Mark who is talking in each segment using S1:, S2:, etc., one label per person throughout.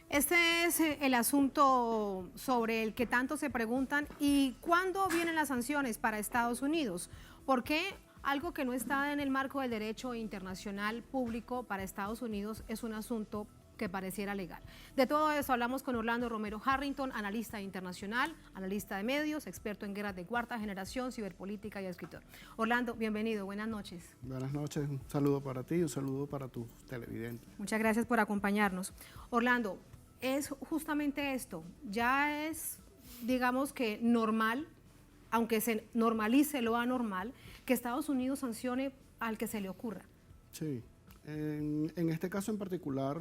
S1: Este es el asunto sobre el que tanto se preguntan. ¿Y cuándo vienen las sanciones para Estados Unidos? ¿Por qué algo que no está en el marco del derecho internacional público para Estados Unidos es un asunto que pareciera legal? De todo eso hablamos con Orlando Romero Harrington, analista internacional, analista de medios, experto en guerras de cuarta generación, ciberpolítica y escritor. Orlando, bienvenido, buenas noches.
S2: Buenas noches, un saludo para ti y un saludo para tus televidentes.
S1: Muchas gracias por acompañarnos. Orlando, es justamente esto, ya es, digamos que normal, aunque se normalice lo anormal, que Estados Unidos sancione al que se le ocurra.
S2: Sí, en este caso en particular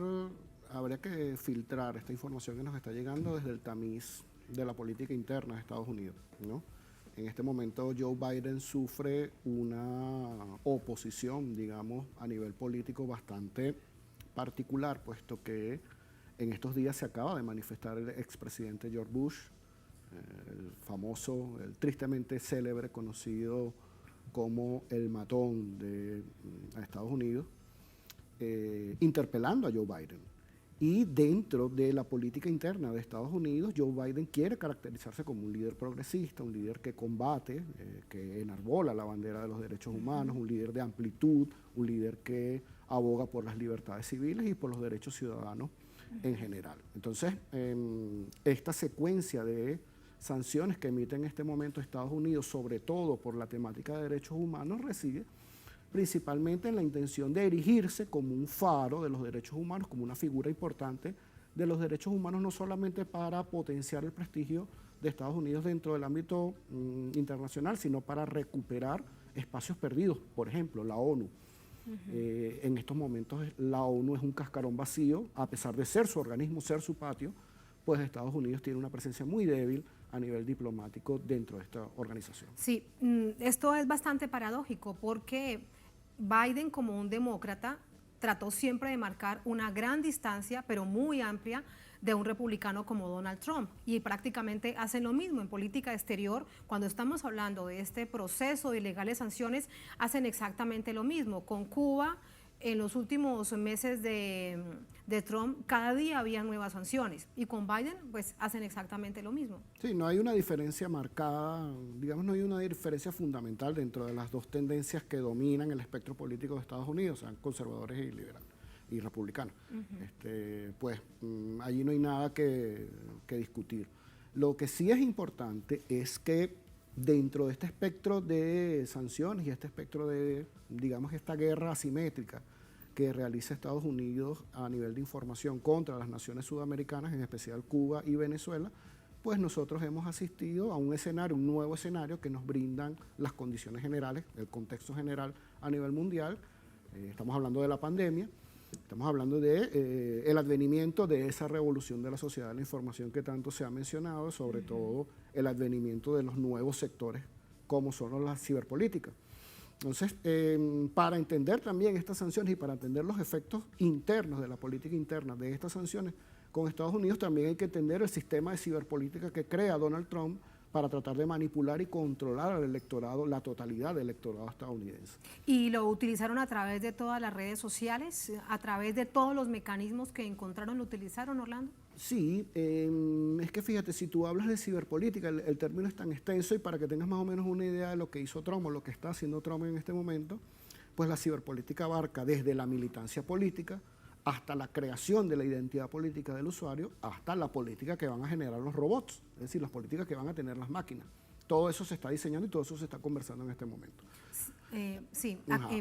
S2: habría que filtrar esta información que nos está llegando desde el tamiz de la política interna de Estados Unidos, ¿no? En este momento Joe Biden sufre una oposición, digamos, a nivel político bastante particular, puesto que en estos días se acaba de manifestar el expresidente George Bush, el famoso, el tristemente célebre, conocido como el matón de Estados Unidos, interpelando a Joe Biden. Y dentro de la política interna de Estados Unidos, Joe Biden quiere caracterizarse como un líder progresista, un líder que combate, que enarbola la bandera de los derechos humanos, un líder de amplitud, un líder que aboga por las libertades civiles y por los derechos ciudadanos en general. Entonces, esta secuencia de sanciones que emite en este momento Estados Unidos, sobre todo por la temática de derechos humanos, reside principalmente en la intención de erigirse como un faro de los derechos humanos, como una figura importante de los derechos humanos, no solamente para potenciar el prestigio de Estados Unidos dentro del ámbito internacional, sino para recuperar espacios perdidos. Por ejemplo, la ONU. En estos momentos la ONU es un cascarón vacío, a pesar de ser su organismo, ser su patio, pues Estados Unidos tiene una presencia muy débil a nivel diplomático dentro de esta organización.
S1: Sí, esto es bastante paradójico porque Biden, como un demócrata, trató siempre de marcar una gran distancia, pero muy amplia, de un republicano como Donald Trump. Y prácticamente hacen lo mismo en política exterior. Cuando estamos hablando de este proceso de ilegales sanciones, hacen exactamente lo mismo. Con Cuba, en los últimos meses de Trump, cada día había nuevas sanciones. Y con Biden, pues hacen exactamente lo mismo.
S2: Sí, no hay una diferencia marcada, digamos, no hay una diferencia fundamental dentro de las dos tendencias que dominan el espectro político de Estados Unidos, sean conservadores y liberales y republicanos. Pues allí no hay nada que discutir. Lo que sí es importante es que dentro de este espectro de sanciones y este espectro de, digamos, esta guerra asimétrica que realiza Estados Unidos a nivel de información contra las naciones sudamericanas, en especial Cuba y Venezuela, pues nosotros hemos asistido a un escenario, un nuevo escenario que nos brindan las condiciones generales, el contexto general a nivel mundial. Estamos hablando de la pandemia, estamos hablando de el advenimiento de esa revolución de la sociedad de la información que tanto se ha mencionado, sobre todo el advenimiento de los nuevos sectores como son las ciberpolíticas. Entonces, para entender también estas sanciones y para entender los efectos internos de la política interna de estas sanciones con Estados Unidos, también hay que entender el sistema de ciberpolítica que crea Donald Trump para tratar de manipular y controlar al electorado, la totalidad del electorado estadounidense.
S1: ¿Y lo utilizaron a través de todas las redes sociales, a través de todos los mecanismos que encontraron, lo utilizaron, Orlando?
S2: Sí, es que fíjate, si tú hablas de ciberpolítica, el término es tan extenso y para que tengas más o menos una idea de lo que hizo Trump o lo que está haciendo Trump en este momento, pues la ciberpolítica abarca desde la militancia política hasta la creación de la identidad política del usuario, hasta la política que van a generar los robots, es decir, las políticas que van a tener las máquinas. Todo eso se está diseñando y todo eso se está conversando en este momento.
S1: Sí,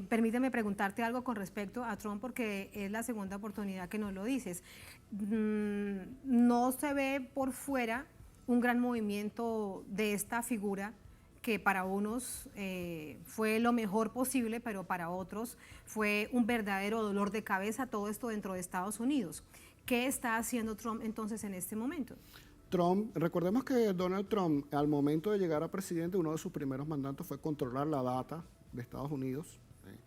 S1: permíteme preguntarte algo con respecto a Trump porque es la segunda oportunidad que nos lo dices. No se ve por fuera un gran movimiento de esta figura que para unos fue lo mejor posible, pero para otros fue un verdadero dolor de cabeza todo esto dentro de Estados Unidos. ¿Qué está haciendo Trump entonces en este momento?
S2: Trump, recordemos que Donald Trump, al momento de llegar a presidente, uno de sus primeros mandatos fue controlar la data de Estados Unidos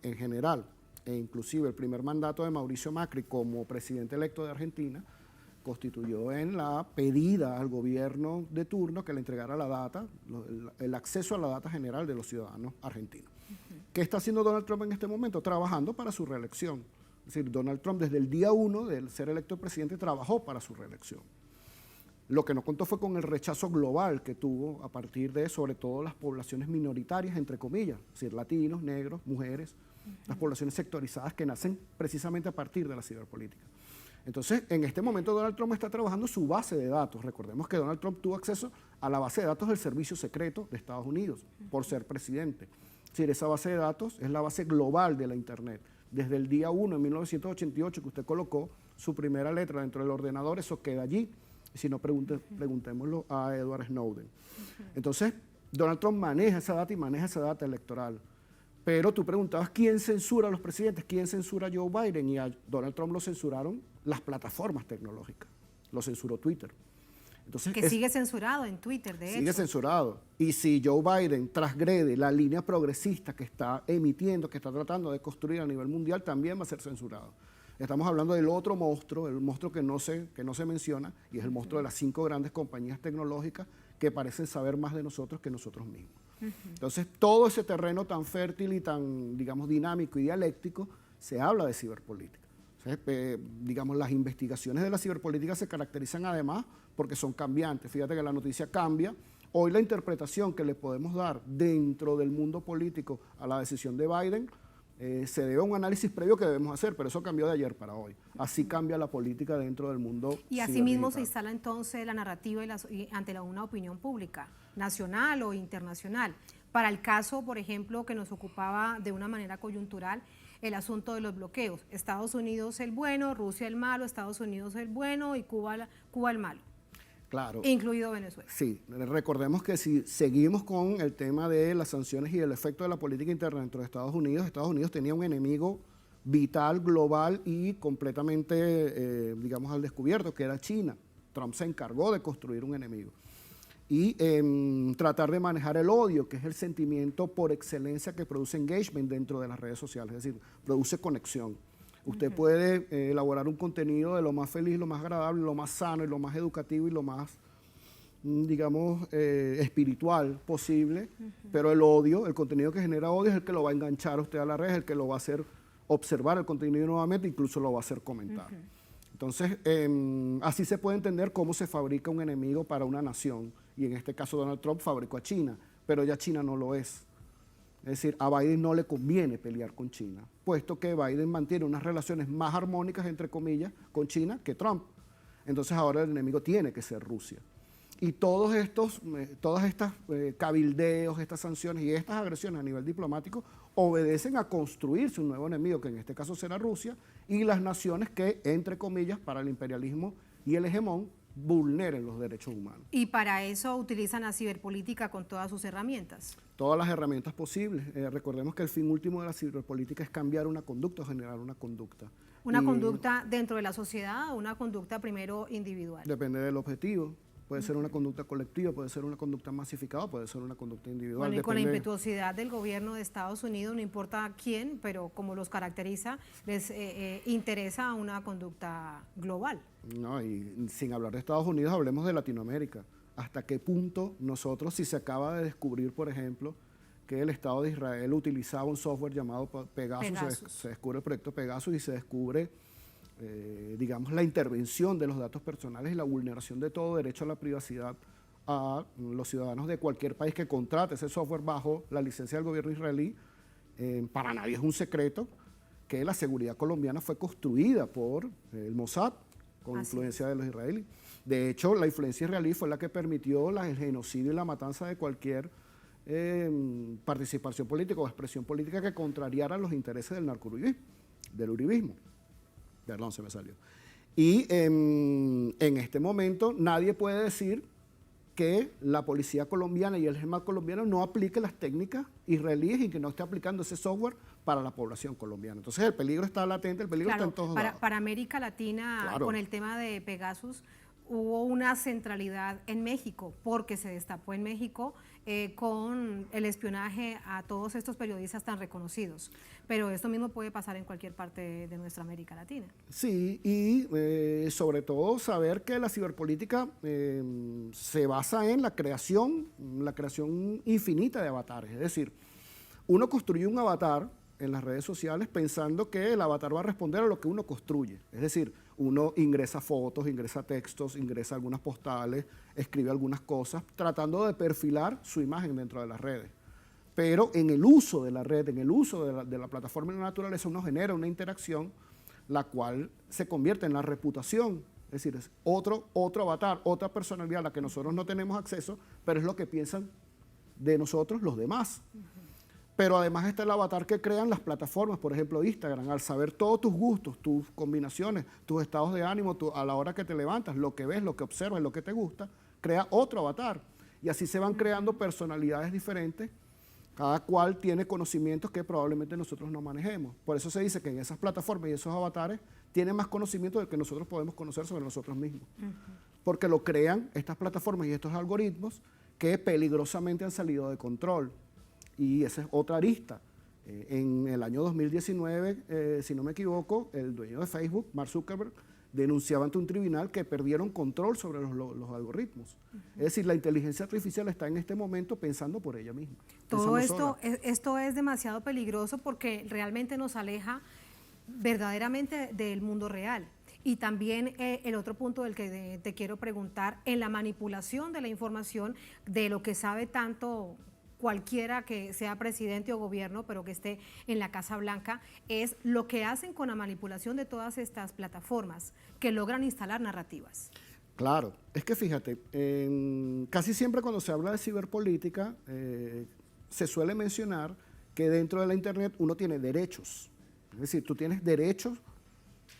S2: en general, e inclusive el primer mandato de Mauricio Macri como presidente electo de Argentina constituyó en la pedida al gobierno de turno que le entregara la data, el acceso a la data general de los ciudadanos argentinos. ¿Qué está haciendo Donald Trump en este momento? Trabajando para su reelección. Es decir, Donald Trump desde el día 1 de ser electo presidente trabajó para su reelección. Lo que no contó fue con el rechazo global que tuvo a partir de, sobre todo, las poblaciones minoritarias, entre comillas, es decir, latinos, negros, mujeres, las poblaciones sectorizadas que nacen precisamente a partir de la ciberpolítica. Entonces, en este momento Donald Trump está trabajando su base de datos. Recordemos que Donald Trump tuvo acceso a la base de datos del Servicio Secreto de Estados Unidos por ser presidente. Es decir, esa base de datos es la base global de la Internet. Desde el día 1, en 1988, que usted colocó su primera letra dentro del ordenador, eso queda allí. Y si no, preguntémoslo a Edward Snowden. Entonces, Donald Trump maneja esa data y maneja esa data electoral. Pero tú preguntabas, ¿quién censura a los presidentes? ¿Quién censura a Joe Biden? Y a Donald Trump lo censuraron las plataformas tecnológicas. Lo censuró Twitter. Entonces,
S1: que sigue censurado en Twitter, de hecho.
S2: Sigue censurado. Y si Joe Biden transgrede la línea progresista que está emitiendo, que está tratando de construir a nivel mundial, también va a ser censurado. Estamos hablando del otro monstruo, el monstruo que no se menciona, y es el monstruo de las 5 grandes compañías tecnológicas que parecen saber más de nosotros que nosotros mismos. Entonces, todo ese terreno tan fértil y tan, digamos, dinámico y dialéctico, se habla de ciberpolítica. Entonces, digamos, las investigaciones de la ciberpolítica se caracterizan además porque son cambiantes. Fíjate que la noticia cambia. Hoy la interpretación que le podemos dar dentro del mundo político a la decisión de Biden se debe a un análisis previo que debemos hacer, pero eso cambió de ayer para hoy. Así cambia la política dentro del mundo.
S1: Y asimismo se instala entonces la narrativa ante una opinión pública, nacional o internacional. Para el caso, por ejemplo, que nos ocupaba de una manera coyuntural, el asunto de los bloqueos. Estados Unidos el bueno, Rusia el malo, Estados Unidos el bueno y Cuba el malo.
S2: Claro.
S1: Incluido Venezuela.
S2: Sí, recordemos que si seguimos con el tema de las sanciones y el efecto de la política interna dentro de Estados Unidos tenía un enemigo vital, global y completamente, digamos, al descubierto, que era China. Trump se encargó de construir un enemigo. Y tratar de manejar el odio, que es el sentimiento por excelencia que produce engagement dentro de las redes sociales, es decir, produce conexión. Usted puede elaborar un contenido de lo más feliz, lo más agradable, lo más sano y lo más educativo y lo más, digamos, espiritual posible, pero el odio, el contenido que genera odio es el que lo va a enganchar a usted a la red, es el que lo va a hacer observar el contenido nuevamente, incluso lo va a hacer comentar. Entonces, así se puede entender cómo se fabrica un enemigo para una nación, y en este caso Donald Trump fabricó a China, pero ya China no lo es. Es decir, a Biden no le conviene pelear con China, puesto que Biden mantiene unas relaciones más armónicas, entre comillas, con China que Trump. Entonces ahora el enemigo tiene que ser Rusia. Y todos estos cabildeos, estas sanciones y estas agresiones a nivel diplomático obedecen a construirse un nuevo enemigo, que en este caso será Rusia, y las naciones que, entre comillas, para el imperialismo y el hegemón, vulneren los derechos humanos.
S1: Y para eso utilizan la ciberpolítica con todas sus herramientas.
S2: Todas las herramientas posibles. Recordemos que el fin último de la ciberpolítica es cambiar una conducta o generar una conducta.
S1: ¿Una conducta dentro de la sociedad o una conducta primero individual?
S2: Depende del objetivo. Puede ser una conducta colectiva, puede ser una conducta masificada, puede ser una conducta individual.
S1: Bueno, y con la impetuosidad del gobierno de Estados Unidos, no importa quién, pero como los caracteriza, les interesa una conducta global.
S2: No, y sin hablar de Estados Unidos, hablemos de Latinoamérica. ¿Hasta qué punto nosotros, si se acaba de descubrir, por ejemplo, que el Estado de Israel utilizaba un software llamado Pegasus. Se descubre el proyecto Pegasus y se descubre, digamos, la intervención de los datos personales y la vulneración de todo derecho a la privacidad a los ciudadanos de cualquier país que contrate ese software bajo la licencia del gobierno israelí? Para nadie es un secreto que la seguridad colombiana fue construida por el Mossad con influencia de los israelíes. De hecho, la influencia israelí fue la que permitió el genocidio y la matanza de cualquier participación política o expresión política que contrariara los intereses del narcouribismo, del uribismo. Perdón, se me salió. Y en este momento nadie puede decir que la policía colombiana y el GEMAT colombiano no aplique las técnicas israelíes y que no esté aplicando ese software para la población colombiana. Entonces el peligro está latente, el peligro está en todos lados.
S1: Para América Latina, con el tema de Pegasus, hubo una centralidad en México, porque se destapó en México con el espionaje a todos estos periodistas tan reconocidos. Pero esto mismo puede pasar en cualquier parte de nuestra América Latina. Sí,
S2: y sobre todo saber que la ciberpolítica se basa en la creación infinita de avatares. Es decir, uno construye un avatar en las redes sociales pensando que el avatar va a responder a lo que uno construye. Es decir, uno ingresa fotos, ingresa textos, ingresa algunas postales, escribe algunas cosas, tratando de perfilar su imagen dentro de las redes. Pero en el uso de la red, en el uso de la plataforma en la naturaleza, uno genera una interacción la cual se convierte en la reputación. Es decir, es otro avatar, otra personalidad a la que nosotros no tenemos acceso, pero es lo que piensan de nosotros los demás. Pero además está el avatar que crean las plataformas, por ejemplo Instagram, al saber todos tus gustos, tus combinaciones, tus estados de ánimo, a la hora que te levantas, lo que ves, lo que observas, lo que te gusta, crea otro avatar. Y así se van creando personalidades diferentes, cada cual tiene conocimientos que probablemente nosotros no manejemos. Por eso se dice que en esas plataformas y esos avatares tienen más conocimiento del que nosotros podemos conocer sobre nosotros mismos. Porque lo crean estas plataformas y estos algoritmos que peligrosamente han salido de control. Y esa es otra arista. En el año 2019, si no me equivoco, el dueño de Facebook, Mark Zuckerberg, denunciaba ante un tribunal que perdieron control sobre los algoritmos. Es decir, la inteligencia artificial está en este momento pensando por ella misma.
S1: Todo esto es demasiado peligroso porque realmente nos aleja verdaderamente del mundo real. Y también el otro punto del que te quiero preguntar, en la manipulación de la información, de lo que sabe tanto cualquiera que sea presidente o gobierno, pero que esté en la Casa Blanca, es lo que hacen con la manipulación de todas estas plataformas que logran instalar narrativas.
S2: Claro, es que fíjate, casi siempre cuando se habla de ciberpolítica, se suele mencionar que dentro de la Internet uno tiene derechos. Es decir, tú tienes derechos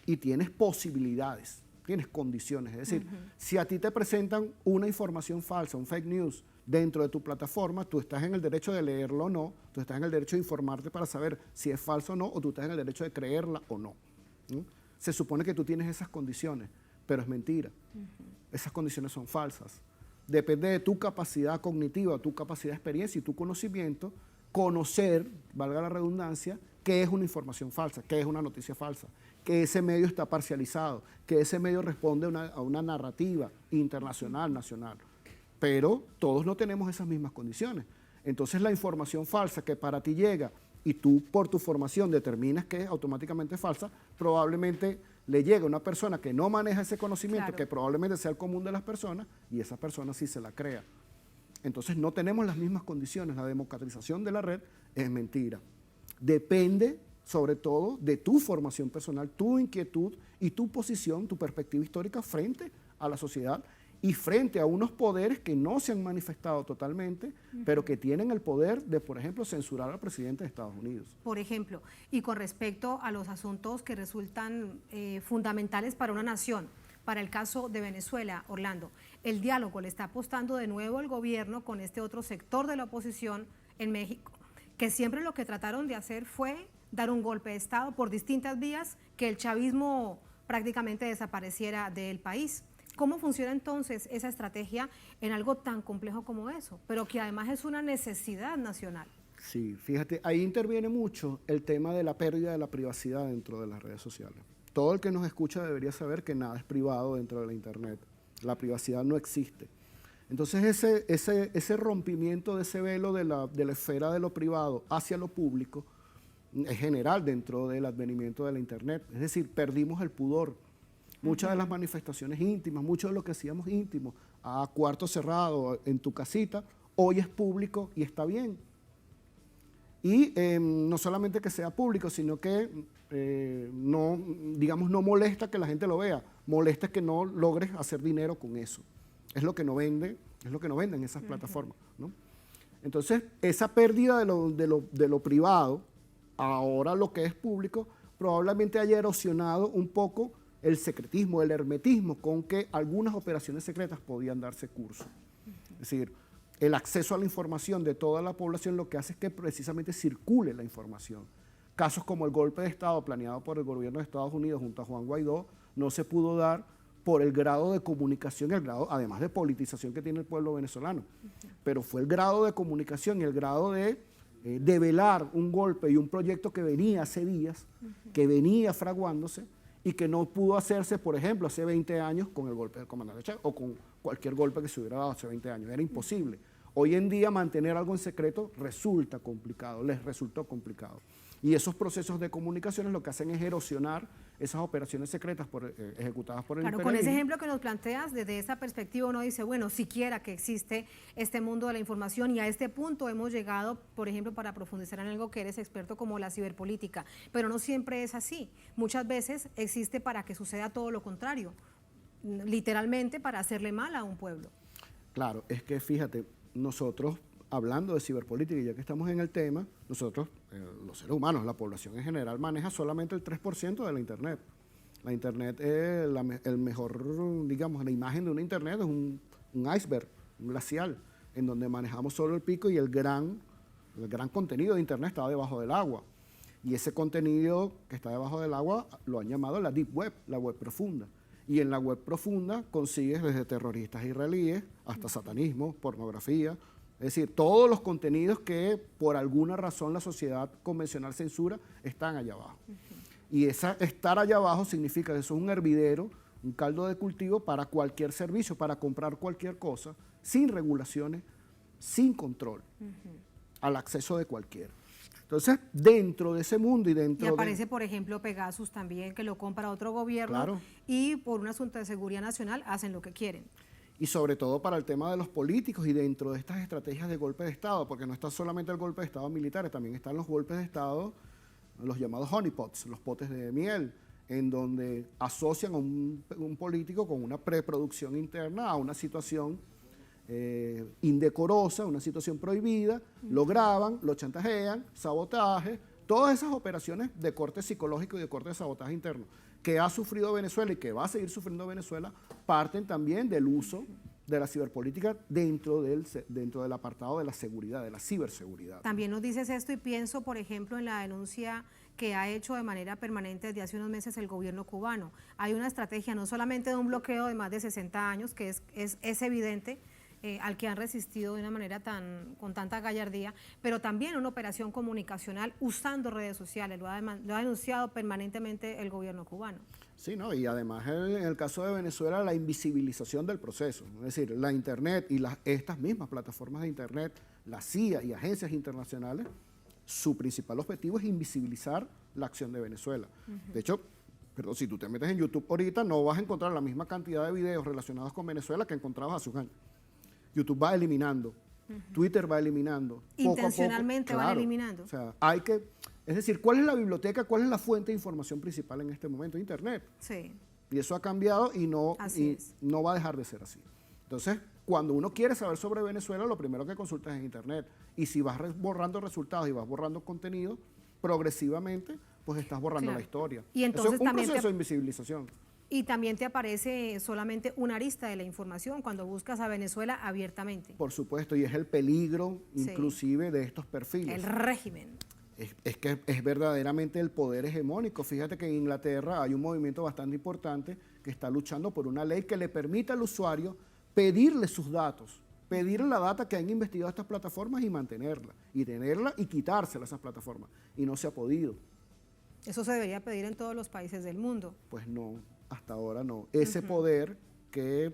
S2: y tienes posibilidades, tienes condiciones. Es decir, si a ti te presentan una información falsa, un fake news, dentro de tu plataforma, tú estás en el derecho de leerlo o no, tú estás en el derecho de informarte para saber si es falso o no, o tú estás en el derecho de creerla o no. Se supone que tú tienes esas condiciones, pero es mentira. Esas condiciones son falsas. Depende de tu capacidad cognitiva, tu capacidad de experiencia y tu conocimiento, conocer, valga la redundancia, qué es una información falsa, qué es una noticia falsa, que ese medio está parcializado, que ese medio responde a una narrativa internacional, nacional. Pero todos no tenemos esas mismas condiciones. Entonces la información falsa que para ti llega y tú por tu formación determinas que es automáticamente falsa, probablemente le llega a una persona que no maneja ese conocimiento, que probablemente sea el común de las personas, y esa persona sí se la crea. Entonces no tenemos las mismas condiciones. La democratización de la red es mentira. Depende sobre todo de tu formación personal, tu inquietud y tu posición, tu perspectiva histórica frente a la sociedad y frente a unos poderes que no se han manifestado totalmente, pero que tienen el poder de, por ejemplo, censurar al presidente de Estados Unidos.
S1: Por ejemplo, y con respecto a los asuntos que resultan fundamentales para una nación, para el caso de Venezuela, Orlando, el diálogo le está apostando de nuevo el gobierno con este otro sector de la oposición en México, que siempre lo que trataron de hacer fue dar un golpe de Estado por distintas vías, que el chavismo prácticamente desapareciera del país. ¿Cómo funciona entonces esa estrategia en algo tan complejo como eso, pero que además es una necesidad nacional?
S2: Sí, fíjate, ahí interviene mucho el tema de la pérdida de la privacidad dentro de las redes sociales. Todo el que nos escucha debería saber que nada es privado dentro de la Internet. La privacidad no existe. Entonces ese rompimiento de ese velo de la esfera de lo privado hacia lo público es general dentro del advenimiento de la Internet. Es decir, perdimos el pudor. Muchas de las manifestaciones íntimas, mucho de lo que hacíamos íntimo, a cuarto cerrado, en tu casita, hoy es público y está bien. Y no solamente que sea público, sino que no, digamos, no molesta que la gente lo vea, molesta que no logres hacer dinero con eso. Es lo que no vende, es lo que no venden esas plataformas, ¿no? Entonces, esa pérdida de lo privado, ahora lo que es público, probablemente haya erosionado un poco el secretismo, el hermetismo con que algunas operaciones secretas podían darse curso. Es decir, el acceso a la información de toda la población lo que hace es que precisamente circule la información. Casos como el golpe de Estado planeado por el gobierno de Estados Unidos junto a Juan Guaidó no se pudo dar por el grado de comunicación, el grado además de politización que tiene el pueblo venezolano. Pero fue el grado de comunicación y el grado de develar un golpe y un proyecto que venía hace días, que venía fraguándose, y que no pudo hacerse, por ejemplo, hace 20 años con el golpe del comandante Chávez o con cualquier golpe que se hubiera dado hace 20 años. Era imposible. Hoy en día mantener algo en secreto resulta complicado, les resultó complicado. Y esos procesos de comunicaciones lo que hacen es erosionar esas operaciones secretas ejecutadas por el
S1: Claro, con
S2: imperialismo.
S1: ese ejemplo que nos planteas, desde esa perspectiva uno dice, bueno, siquiera que existe este mundo de la información y a este punto hemos llegado, por ejemplo, para profundizar en algo que eres experto como la ciberpolítica, pero no siempre es así. Muchas veces existe para que suceda todo lo contrario, literalmente para hacerle mal a un pueblo.
S2: Claro, es que fíjate, nosotros hablando de ciberpolítica, y ya que estamos en el tema, nosotros, los seres humanos, la población en general, maneja solamente el 3% de la Internet. La Internet es el mejor, digamos, la imagen de una Internet es un iceberg, un glacial, en donde manejamos solo el pico y el gran contenido de Internet está debajo del agua. Y ese contenido que está debajo del agua lo han llamado la Deep Web, la web profunda. Y en la web profunda consigues desde terroristas israelíes hasta satanismo, pornografía, es decir, todos los contenidos que por alguna razón la sociedad convencional censura están allá abajo. Y estar allá abajo significa que eso es un hervidero, un caldo de cultivo para cualquier servicio, para comprar cualquier cosa, sin regulaciones, sin control, al acceso de cualquiera. Entonces, dentro de ese mundo y dentro
S1: Y aparece, por ejemplo, Pegasus también, que lo compra otro gobierno,
S2: claro,
S1: y por un asunto de seguridad nacional hacen lo que quieren.
S2: y sobre todo para el tema de los políticos y dentro de estas estrategias de golpe de Estado, porque no está solamente el golpe de Estado militares, también están los golpes de Estado, los llamados honeypots, los potes de miel, en donde asocian a un político con una preproducción interna a una situación indecorosa, una situación prohibida, lo graban, lo chantajean, sabotaje, todas esas operaciones de corte psicológico y de corte de sabotaje interno que ha sufrido Venezuela y que va a seguir sufriendo Venezuela, parten también del uso de la ciberpolítica dentro del apartado de la seguridad, de la ciberseguridad.
S1: También nos dices esto y pienso, por ejemplo, en la denuncia que ha hecho de manera permanente desde hace unos meses el gobierno cubano. Hay una estrategia no solamente de un bloqueo de más de 60 años, que es evidente, al que han resistido de una manera con tanta gallardía, pero también una operación comunicacional usando redes sociales, lo ha denunciado permanentemente el gobierno cubano.
S2: Sí, ¿no? Y además en el caso de Venezuela la invisibilización del proceso, es decir, la Internet y estas mismas plataformas de Internet, la CIA y agencias internacionales, su principal objetivo es invisibilizar la acción de Venezuela. De hecho, pero si tú te metes en YouTube ahorita no vas a encontrar la misma cantidad de videos relacionados con Venezuela que encontrabas hace un año. YouTube va eliminando, Twitter va eliminando.
S1: Intencionalmente
S2: poco a poco,
S1: van eliminando.
S2: O sea, es decir, ¿cuál es la biblioteca, cuál es la fuente de información principal en este momento? Internet.
S1: Sí.
S2: Y eso ha cambiado y no va a dejar de ser así. Entonces, cuando uno quiere saber sobre Venezuela, lo primero que consulta es en Internet. Y si vas borrando resultados y vas borrando contenido, progresivamente, pues estás borrando la historia.
S1: Y entonces
S2: eso es un proceso de invisibilización.
S1: Y también te aparece solamente una arista de la información cuando buscas a Venezuela abiertamente.
S2: Por supuesto, y es el peligro inclusive de estos perfiles.
S1: El régimen.
S2: Es que es verdaderamente el poder hegemónico. Fíjate que en Inglaterra hay un movimiento bastante importante que está luchando por una ley que le permita al usuario pedirle sus datos, pedirle la data que han investigado estas plataformas y mantenerla, y tenerla y quitársela a esas plataformas. Y no se ha podido.
S1: Eso se debería pedir en todos los países del mundo.
S2: Pues no, hasta ahora no. Ese poder que,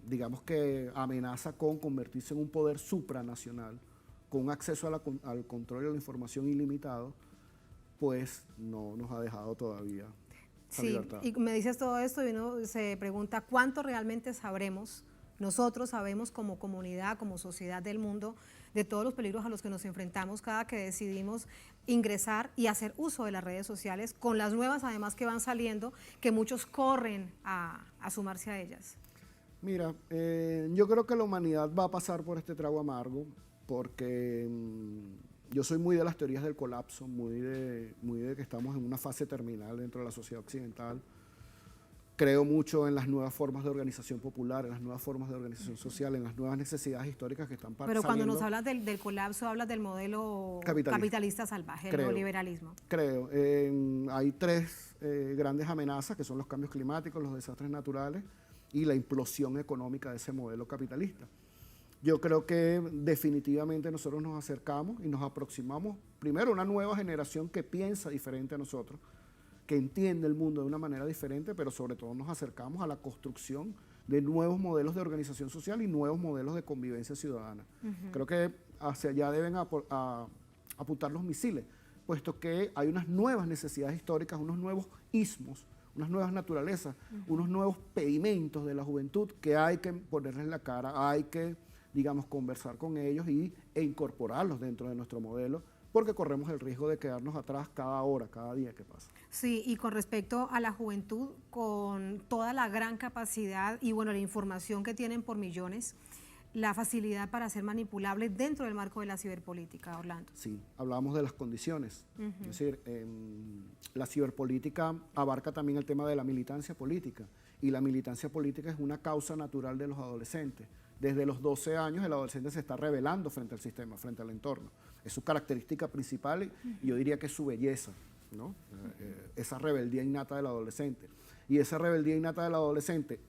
S2: digamos que amenaza con convertirse en un poder supranacional, con acceso al control de la información ilimitado, pues no nos ha dejado todavía esa libertad.
S1: Y me dices todo esto y uno se pregunta cuánto realmente sabremos, nosotros sabemos como comunidad, como sociedad del mundo, de todos los peligros a los que nos enfrentamos cada que decidimos ingresar y hacer uso de las redes sociales, con las nuevas además que van saliendo, que muchos corren a sumarse a ellas.
S2: Mira, yo creo que la humanidad va a pasar por este trago amargo, porque yo soy muy de las teorías del colapso, muy de que estamos en una fase terminal dentro de la sociedad occidental. Creo mucho en las nuevas formas de organización popular, en las nuevas formas de organización social, en las nuevas necesidades históricas que están pasando.
S1: Pero cuando nos hablas del colapso, hablas del modelo capitalista salvaje, el neoliberalismo.
S2: Creo. Hay tres grandes amenazas, que son los cambios climáticos, los desastres naturales y la implosión económica de ese modelo capitalista. Yo creo que definitivamente nosotros nos acercamos y nos aproximamos, primero, a una nueva generación que piensa diferente a nosotros, que entiende el mundo de una manera diferente, pero sobre todo nos acercamos a la construcción de nuevos modelos de organización social y nuevos modelos de convivencia ciudadana. Creo que hacia allá deben apuntar los misiles, puesto que hay unas nuevas necesidades históricas, unos nuevos ismos, unas nuevas naturalezas, unos nuevos pedimentos de la juventud que hay que ponerles la cara, hay que, digamos, conversar con ellos e incorporarlos dentro de nuestro modelo, porque corremos el riesgo de quedarnos atrás cada hora, cada día que pasa.
S1: Sí, y con respecto a la juventud, con toda la gran capacidad y bueno, la información que tienen por millones, la facilidad para ser manipulables dentro del marco de la ciberpolítica, Orlando.
S2: Sí, hablábamos de las condiciones. Es decir, la ciberpolítica abarca también el tema de la militancia política, y la militancia política es una causa natural de los adolescentes. Desde los 12 años el adolescente se está rebelando frente al sistema, frente al entorno. Es su característica principal y yo diría que es su belleza, ¿no? Esa rebeldía innata del adolescente. Y esa rebeldía innata del adolescente,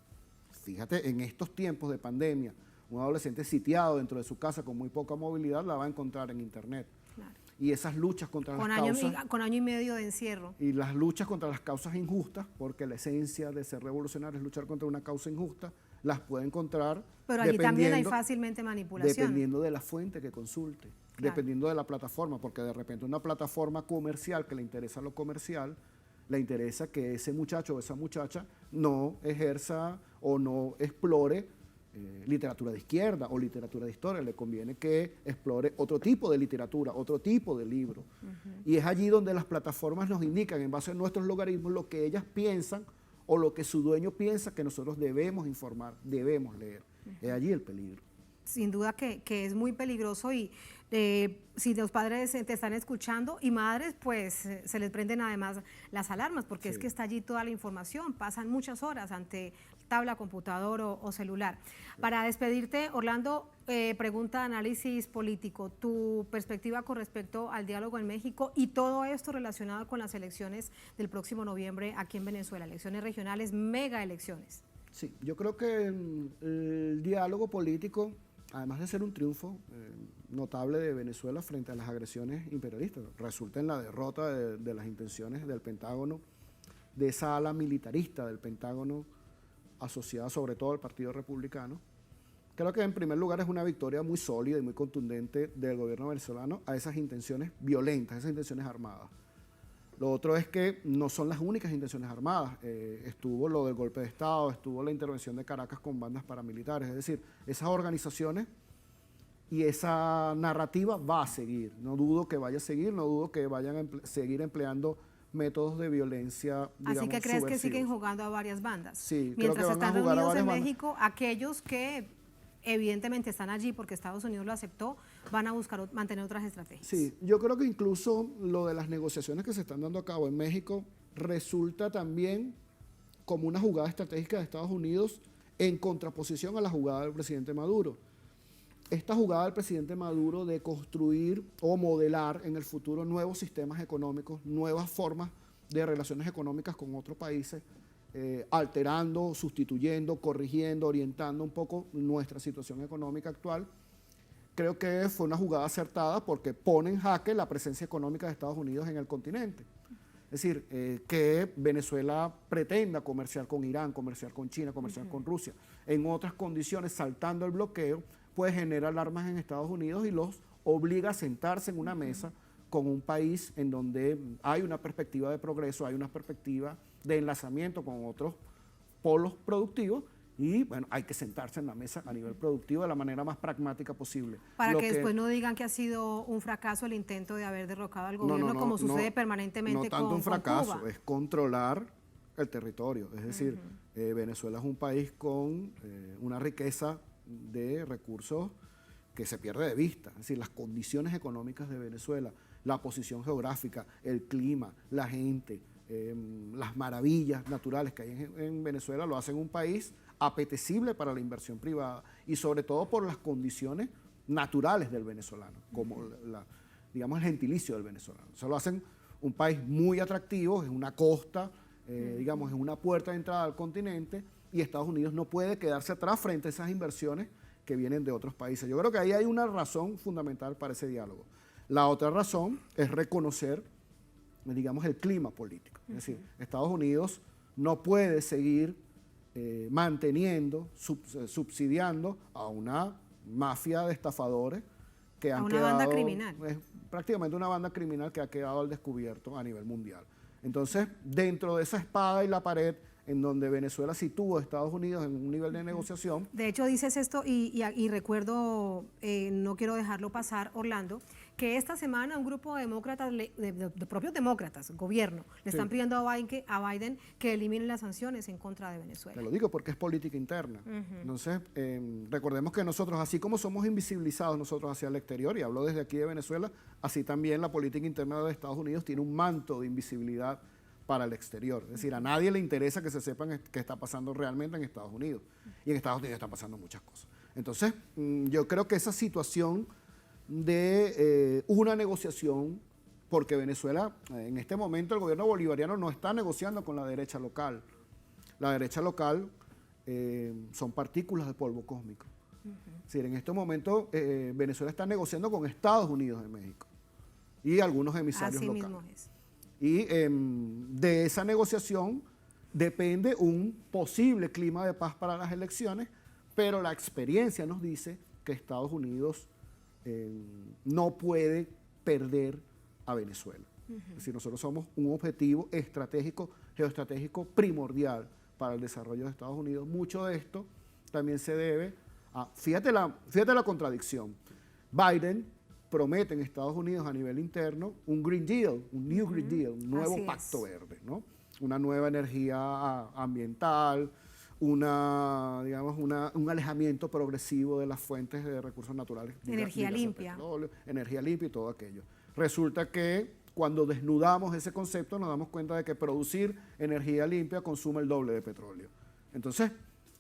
S2: fíjate, en estos tiempos de pandemia, un adolescente sitiado dentro de su casa con muy poca movilidad la va a encontrar en internet. Claro. Y esas luchas contra las causas...
S1: Con año y medio de encierro.
S2: Y las luchas contra las causas injustas, porque la esencia de ser revolucionario es luchar contra una causa injusta, las puede encontrar.
S1: Pero allí también hay fácilmente manipulación.
S2: Dependiendo de la fuente que consulte, claro. Dependiendo de la plataforma, porque de repente una plataforma comercial que le interesa lo comercial, le interesa que ese muchacho o esa muchacha no ejerza o no explore literatura de izquierda o literatura de historia, le conviene que explore otro tipo de literatura, otro tipo de libro. Y es allí donde las plataformas nos indican, en base a nuestros logaritmos, lo que ellas piensan o lo que su dueño piensa que nosotros debemos informar, debemos leer. Es allí el peligro.
S1: Sin duda que es muy peligroso y si los padres te están escuchando y madres, pues se les prenden además las alarmas porque es que está allí toda la información, pasan muchas horas ante tabla, computador o celular. Para despedirte, Orlando, pregunta de análisis político, tu perspectiva con respecto al diálogo en México y todo esto relacionado con las elecciones del próximo noviembre aquí en Venezuela, elecciones regionales, mega elecciones.
S2: Sí, yo creo que el diálogo político, además de ser un triunfo notable de Venezuela frente a las agresiones imperialistas, resulta en la derrota de las intenciones del Pentágono, de esa ala militarista del Pentágono asociada sobre todo al Partido Republicano. Creo que en primer lugar es una victoria muy sólida y muy contundente del gobierno venezolano a esas intenciones violentas, esas intenciones armadas. Lo otro es que no son las únicas intenciones armadas. Estuvo lo del golpe de Estado, estuvo la intervención de Caracas con bandas paramilitares. Es decir, esas organizaciones y esa narrativa va a seguir. No dudo que vaya a seguir, no dudo que vayan a seguir empleando métodos de violencia, digamos,
S1: así que crees que siguen jugando a varias bandas.
S2: Sí,
S1: mientras
S2: creo que
S1: están reunidos en México, aquellos que evidentemente están allí porque Estados Unidos lo aceptó, van a buscar mantener otras estrategias.
S2: Sí, yo creo que incluso lo de las negociaciones que se están dando a cabo en México resulta también como una jugada estratégica de Estados Unidos en contraposición a la jugada del presidente Maduro. Esta jugada del presidente Maduro de construir o modelar en el futuro nuevos sistemas económicos, nuevas formas de relaciones económicas con otros países, alterando, sustituyendo, corrigiendo, orientando un poco nuestra situación económica actual, creo que fue una jugada acertada porque pone en jaque la presencia económica de Estados Unidos en el continente. Es decir, que Venezuela pretenda comerciar con Irán, comerciar con China, comerciar con Rusia, en otras condiciones, saltando el bloqueo, pues genera alarmas en Estados Unidos y los obliga a sentarse en una mesa con un país en donde hay una perspectiva de progreso, hay una perspectiva de enlazamiento con otros polos productivos y, bueno, hay que sentarse en la mesa a nivel productivo de la manera más pragmática posible.
S1: Para que después no digan que ha sido un fracaso el intento de haber derrocado al gobierno, como sucede permanentemente con Cuba.
S2: No tanto un fracaso, es controlar el territorio. Es decir, Venezuela es un país con una riqueza de recursos que se pierde de vista. Es decir, las condiciones económicas de Venezuela, la posición geográfica, el clima, la gente, las maravillas naturales que hay en Venezuela lo hacen un país apetecible para la inversión privada y sobre todo por las condiciones naturales del venezolano, como digamos el gentilicio del venezolano. Eso lo hacen un país muy atractivo, es una costa, digamos, es una puerta de entrada al continente y Estados Unidos no puede quedarse atrás frente a esas inversiones que vienen de otros países. Yo creo que ahí hay una razón fundamental para ese diálogo. La otra razón es reconocer, digamos, el clima político. Es decir, Estados Unidos no puede seguir manteniendo, subsidiando a una mafia de estafadores que han
S1: una banda criminal.
S2: Es prácticamente una banda criminal que ha quedado al descubierto a nivel mundial. Entonces, dentro de esa espada y la pared, en donde Venezuela sitúa a Estados Unidos en un nivel de negociación.
S1: De hecho, dices esto y recuerdo, no quiero dejarlo pasar, Orlando, que esta semana un grupo de demócratas, de propios demócratas, gobierno, le están pidiendo a Biden que elimine las sanciones en contra de Venezuela.
S2: Te lo digo porque es política interna. Entonces, recordemos que nosotros, así como somos invisibilizados nosotros hacia el exterior, y hablo desde aquí de Venezuela, así también la política interna de Estados Unidos tiene un manto de invisibilidad para el exterior. Es decir, a nadie le interesa que se sepan qué está pasando realmente en Estados Unidos. Y en Estados Unidos están pasando muchas cosas. Entonces, yo creo que esa situación de una negociación, porque Venezuela, en este momento el gobierno bolivariano no está negociando con la derecha local. La derecha local son partículas de polvo cósmico. Es decir, en este momento Venezuela está negociando con Estados Unidos de México y algunos emisarios locales. Así mismo es. Y de esa negociación depende un posible clima de paz para las elecciones, pero la experiencia nos dice que Estados Unidos no puede perder a Venezuela. Es decir, nosotros somos un objetivo estratégico, geoestratégico primordial para el desarrollo de Estados Unidos. Mucho de esto también se debe a, fíjate la contradicción, Biden promete en Estados Unidos a nivel interno un Green Deal, un New Green Deal, un nuevo pacto verde, ¿no? Una nueva energía ambiental, un alejamiento progresivo de las fuentes de recursos naturales.
S1: Energía limpia.
S2: Petróleo, energía limpia y todo aquello. Resulta que cuando desnudamos ese concepto nos damos cuenta de que producir energía limpia consume el doble de petróleo. Entonces,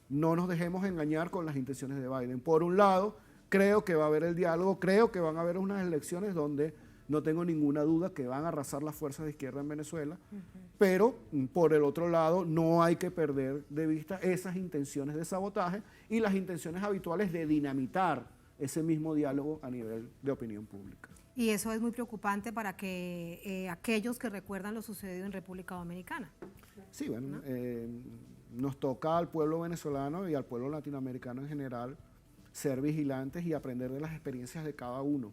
S2: no nos dejemos engañar con las intenciones de Biden. Por un lado, creo que va a haber el diálogo, creo que van a haber unas elecciones donde no tengo ninguna duda que van a arrasar las fuerzas de izquierda en Venezuela, pero por el otro lado no hay que perder de vista esas intenciones de sabotaje y las intenciones habituales de dinamitar ese mismo diálogo a nivel de opinión pública.
S1: Y eso es muy preocupante para que aquellos que recuerdan lo sucedido en República Dominicana.
S2: Sí, bueno, ¿no? Nos toca al pueblo venezolano y al pueblo latinoamericano en general ser vigilantes y aprender de las experiencias de cada uno.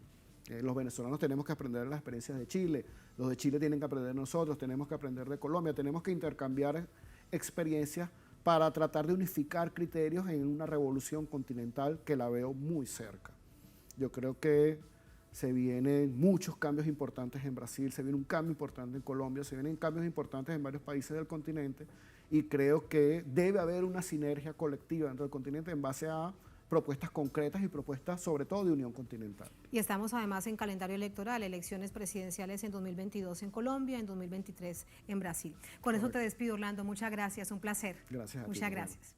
S2: Los venezolanos tenemos que aprender de las experiencias de Chile, los de Chile tienen que aprender de nosotros, tenemos que aprender de Colombia, tenemos que intercambiar experiencias para tratar de unificar criterios en una revolución continental que la veo muy cerca. Yo creo que se vienen muchos cambios importantes en Brasil, se viene un cambio importante en Colombia, se vienen cambios importantes en varios países del continente y creo que debe haber una sinergia colectiva dentro del continente en base a propuestas concretas y propuestas sobre todo de unión continental.
S1: Y estamos además en calendario electoral, elecciones presidenciales en 2022 en Colombia, en 2023 en Brasil. Con eso te despido, Orlando, muchas gracias, un placer.
S2: Gracias a ti.
S1: Muchas gracias.